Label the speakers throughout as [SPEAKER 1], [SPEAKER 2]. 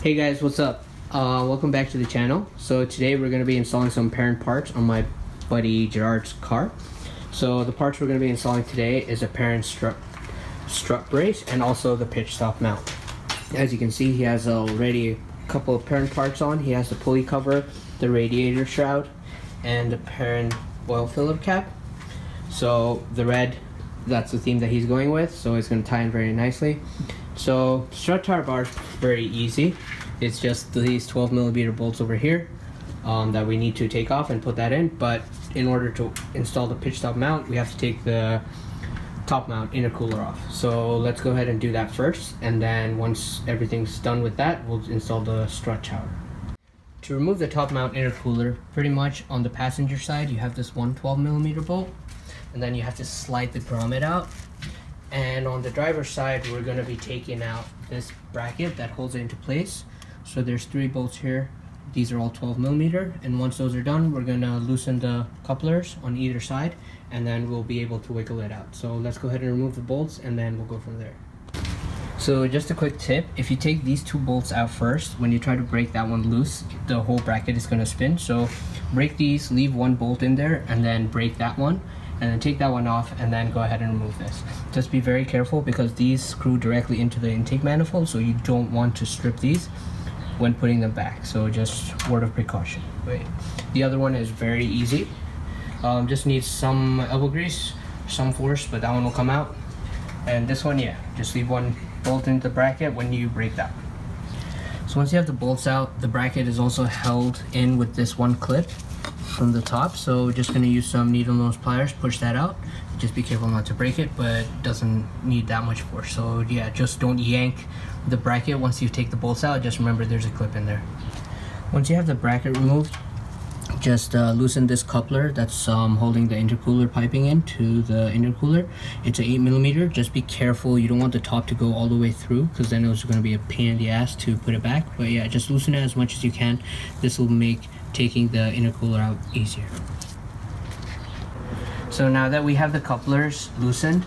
[SPEAKER 1] Hey guys, what's up? Welcome back to the channel. So today we're going to be installing some Perrin parts on my buddy Gerard's car. So the parts we're going to be installing today is a Perrin strut brace and also the pitch stop mount. As you can see, he has already a couple of Perrin parts on. He has the pulley cover, the radiator shroud, and the Perrin oil filler cap. So the red, that's the theme that he's going with, so it's going to tie in very nicely. So strut tire bar is very easy. It's just these 12mm bolts over here that we need to take off and put that in. But in order to install the pitch stop mount, we have to take the top mount intercooler off. So let's go ahead and do that first, and then once everything's done with that, we'll install the strut tower. To remove the top mount intercooler, pretty much on the passenger side you have this one 12mm bolt, and then you have to slide the grommet out. And on the driver's side, we're going to be taking out this bracket that holds it into place. So there's 3 bolts here. These are all 12mm, and once those are done, we're going to loosen the couplers on either side, and then we'll be able to wiggle it out. So let's go ahead and remove the bolts, and then we'll go from there. So just a quick tip, if you take these 2 bolts out first, when you try to break that one loose, the whole bracket is going to spin. So break these, leave 1 bolt in there, and then break that one, and then take that one off, and then go ahead and remove this. Just be very careful because these screw directly into the intake manifold, so you don't want to strip these when putting them back. So just word of precaution. Wait, the other one is very easy. Just needs some elbow grease, some force, but that one will come out. And this one, yeah, just leave 1 bolt into the bracket when you break that one. So once you have the bolts out, the bracket is also held in with this 1 clip from the top. So we're just going to use some needle nose pliers, push that out. Just be careful not to break it, but it doesn't need that much force. So yeah, just don't yank the bracket once you take the bolts out. Just remember there's a clip in there. Once you have the bracket removed, just loosen this coupler that's holding the intercooler piping in to the intercooler. It's a 8mm. Just be careful, you don't want the top to go all the way through, because then it's going to be a pain in the ass to put it back. But yeah, just loosen it as much as you can. This will make taking the intercooler out easier. So now that we have the couplers loosened,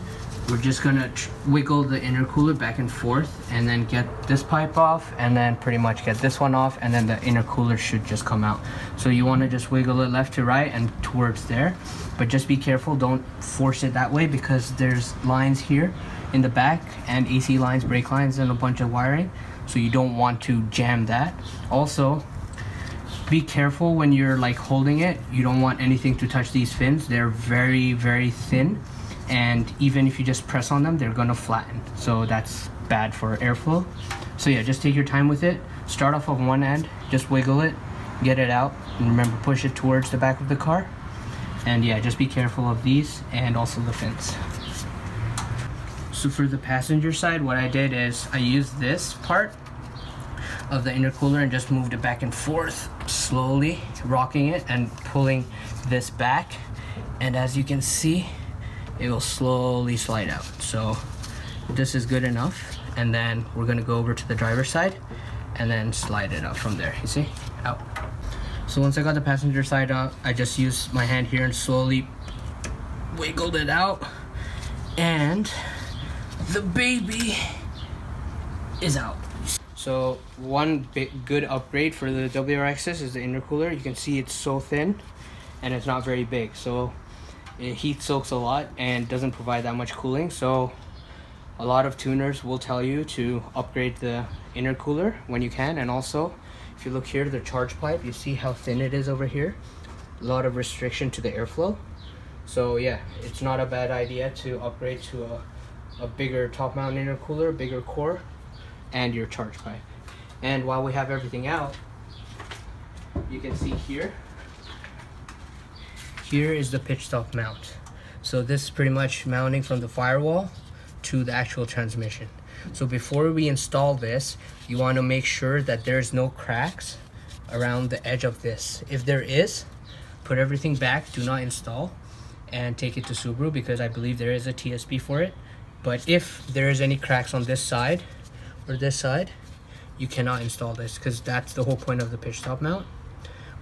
[SPEAKER 1] we're just gonna wiggle the intercooler back and forth, and then get this pipe off, and then pretty much get this one off, and then the intercooler should just come out. So you want to just wiggle it left to right and towards there, but just be careful, don't force it that way, because there's lines here in the back, and AC lines, brake lines, and a bunch of wiring, so you don't want to jam that. Also, be careful when you're like holding it. You don't want anything to touch these fins. They're very, very thin, and even if you just press on them, they're gonna flatten. So that's bad for airflow. So yeah, just take your time with it. Start off on one end, just wiggle it, get it out, and remember, push it towards the back of the car. And yeah, just be careful of these and also the fins. So for the passenger side, what I did is I used this part of the intercooler and just moved it back and forth, slowly rocking it and pulling this back, and as you can see, it will slowly slide out. So this is good enough, and then we're going to go over to the driver's side and then slide it out from there. You see, out. So once I got the passenger side out, I just used my hand here and slowly wiggled it out, and the baby is out. So one good upgrade for the WRXs is the intercooler. You can see it's so thin and it's not very big, so it heat soaks a lot and doesn't provide that much cooling. So a lot of tuners will tell you to upgrade the intercooler when you can. And also, if you look here, the charge pipe, you see how thin it is over here. A lot of restriction to the airflow. So yeah, it's not a bad idea to upgrade to a bigger top mount intercooler, bigger core, and your charge pipe. And while we have everything out, you can see here is the pitch stop mount. So this is pretty much mounting from the firewall to the actual transmission. So before we install this, you want to make sure that there's no cracks around the edge of this. If there is, put everything back, do not install, and take it to Subaru, because I believe there is a TSP for it. But if there is any cracks on this side or this side, you cannot install this, because that's the whole point of the pitch stop mount.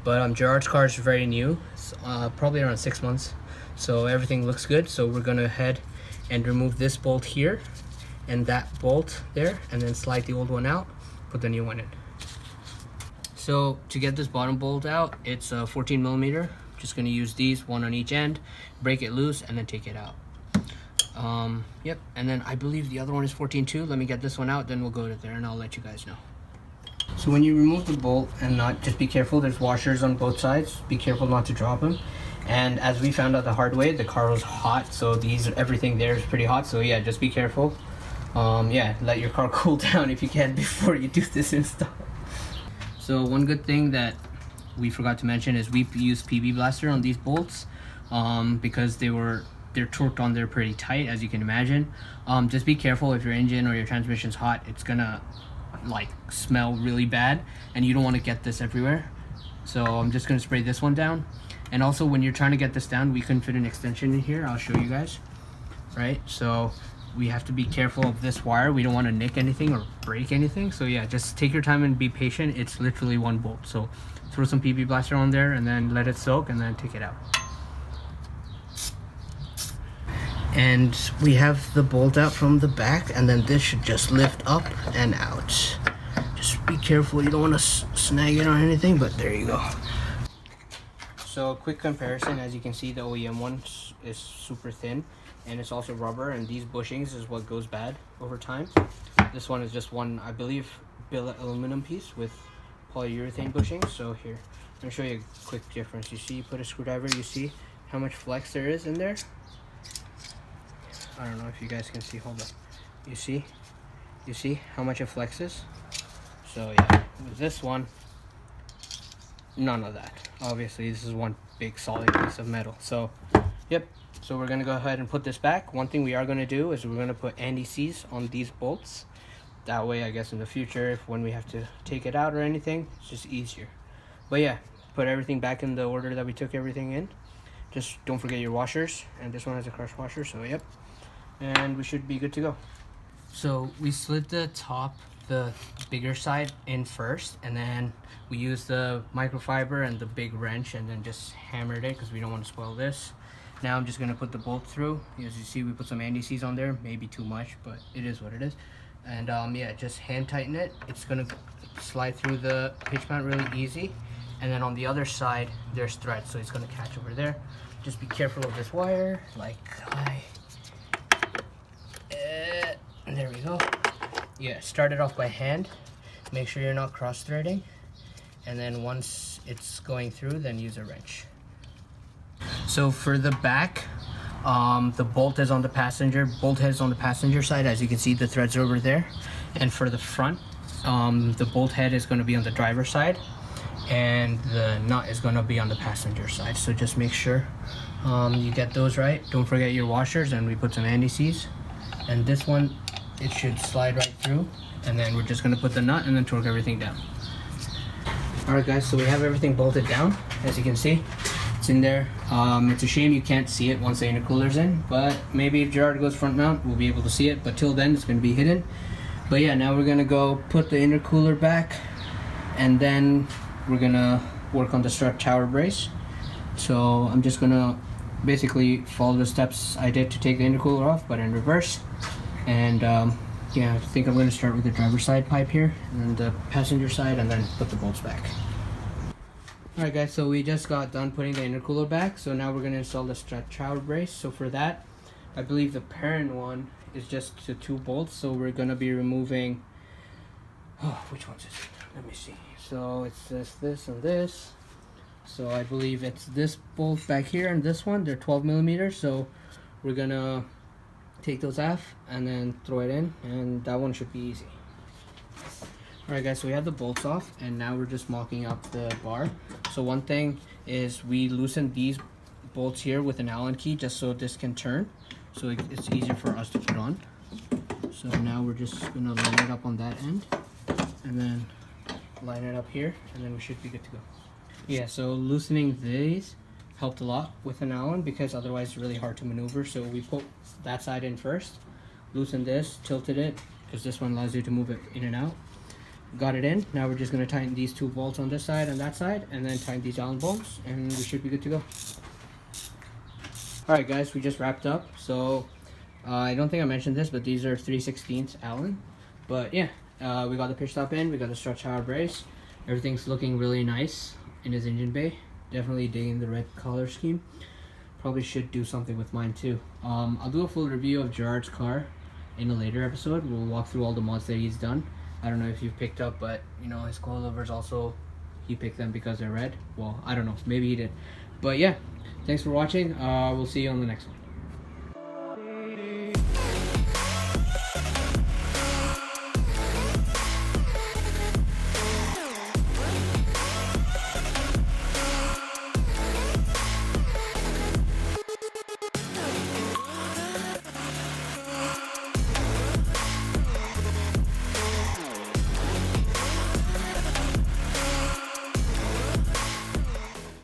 [SPEAKER 1] But Gerard's car is very new, it's, probably around 6 months, so everything looks good. So we're gonna head and remove this bolt here and that bolt there, and then slide the old one out, put the new one in. So to get this bottom bolt out, it's a 14 millimeter. Just gonna use these, one on each end, break it loose, and then take it out. Yep, and then I believe the other one is 14 too. Let me get this one out, then we'll go to there and I'll let you guys know. So when you remove the bolt, and not just be careful, there's washers on both sides. Be careful not to drop them. And as we found out the hard way, the car was hot, so everything there is pretty hot. So yeah, just be careful. Yeah, let your car cool down if you can before you do this install. So one good thing that we forgot to mention is we used PB Blaster on these bolts because they're torqued on there pretty tight, as you can imagine. Just be careful if your engine or your transmission's hot. It's gonna like smell really bad, and you don't want to get this everywhere. So I'm just gonna spray this one down. And also, when you're trying to get this down, we couldn't fit an extension in here. I'll show you guys. Right, so we have to be careful of this wire. We don't want to nick anything or break anything. So yeah, just take your time and be patient. It's literally one bolt. So throw some PB Blaster on there and then let it soak and then take it out. And we have the bolt out from the back, and then this should just lift up and out. Just be careful, you don't want to snag it on anything, but there you go. So quick comparison, as you can see, the OEM one is super thin, and it's also rubber, and these bushings is what goes bad over time. This one is just one, I believe, billet aluminum piece with polyurethane bushings. So here, I'm going to show you a quick difference. You see, you put a screwdriver, you see how much flex there is in there? I don't know if you guys can see, hold up. You see how much it flexes? So yeah, with this one, none of that. Obviously, this is one big solid piece of metal. So, yep. So we're gonna go ahead and put this back. One thing we are gonna do is we're gonna put anti-seize on these bolts. That way, I guess in the future, if when we have to take it out or anything, it's just easier. But yeah, put everything back in the order that we took everything in. Just don't forget your washers, and this one has a crush washer, so yep. And we should be good to go. So we slid the top, the bigger side in first, and then we used the microfiber and the big wrench and then just hammered it because we don't want to spoil this. Now I'm just going to put the bolt through. As you see, we put some anti-seize on there, maybe too much, but it is what it is. And yeah, just hand tighten it. It's going to slide through the pitch mount really easy. And then on the other side, there's thread, so it's going to catch over there. Just be careful of this wire, there we go. Yeah, start it off by hand. Make sure you're not cross-threading. And then once it's going through, then use a wrench. So for the back, the bolt is on the passenger. Bolt head is on the passenger side. As you can see, the threads are over there. And for the front, the bolt head is going to be on the driver's side, and the nut is going to be on the passenger side. So just make sure you get those right. Don't forget your washers, and we put some anti-seize. And this one, it should slide right through, and then we're just going to put the nut and then torque everything down. Alright guys, so we have everything bolted down. As you can see, it's in there. It's a shame you can't see it once the intercooler's in, but maybe if Gerard goes front mount, we'll be able to see it, but till then it's going to be hidden. But yeah, now we're going to go put the intercooler back, and then we're going to work on the strut tower brace. So I'm just going to basically follow the steps I did to take the intercooler off, but in reverse. And yeah, I think I'm going to start with the driver's side pipe here, and then the passenger side, and then put the bolts back. Alright guys, so we just got done putting the intercooler back, so now we're going to install the strut tower brace. So for that, I believe the Perrin one is just the 2 bolts, so we're going to be removing, which ones is it? Let me see. So it's this and this. So I believe it's this bolt back here and this one. They're 12 millimeters, so we're going to take those off and then throw it in, and that one should be easy. Alright guys, so we have the bolts off, and now we're just mocking up the bar. So one thing is we loosen these bolts here with an Allen key just so this can turn, so it's easier for us to put on. So now we're just gonna line it up on that end, and then line it up here, and then we should be good to go. Yeah, so loosening these helped a lot with an Allen, because otherwise it's really hard to maneuver. So we put that side in first, loosened this, tilted it, because this one allows you to move it in and out. Got it in. Now we're just going to tighten these 2 bolts on this side and that side, and then tighten these Allen bolts, and we should be good to go. Alright guys, we just wrapped up. So I don't think I mentioned this, but these are 3/16 Allen. But yeah, we got the pitch stop in, we got the strut tower brace. Everything's looking really nice in his engine bay. Definitely digging the red color scheme. Probably should do something with mine too. I'll do a full review of Gerard's car in a later episode. We'll walk through all the mods that he's done. I don't know if you've picked up, but you know, his coilovers also, he picked them because they're red. Well, I don't know, maybe he did. But yeah, thanks for watching. We'll see you on the next one.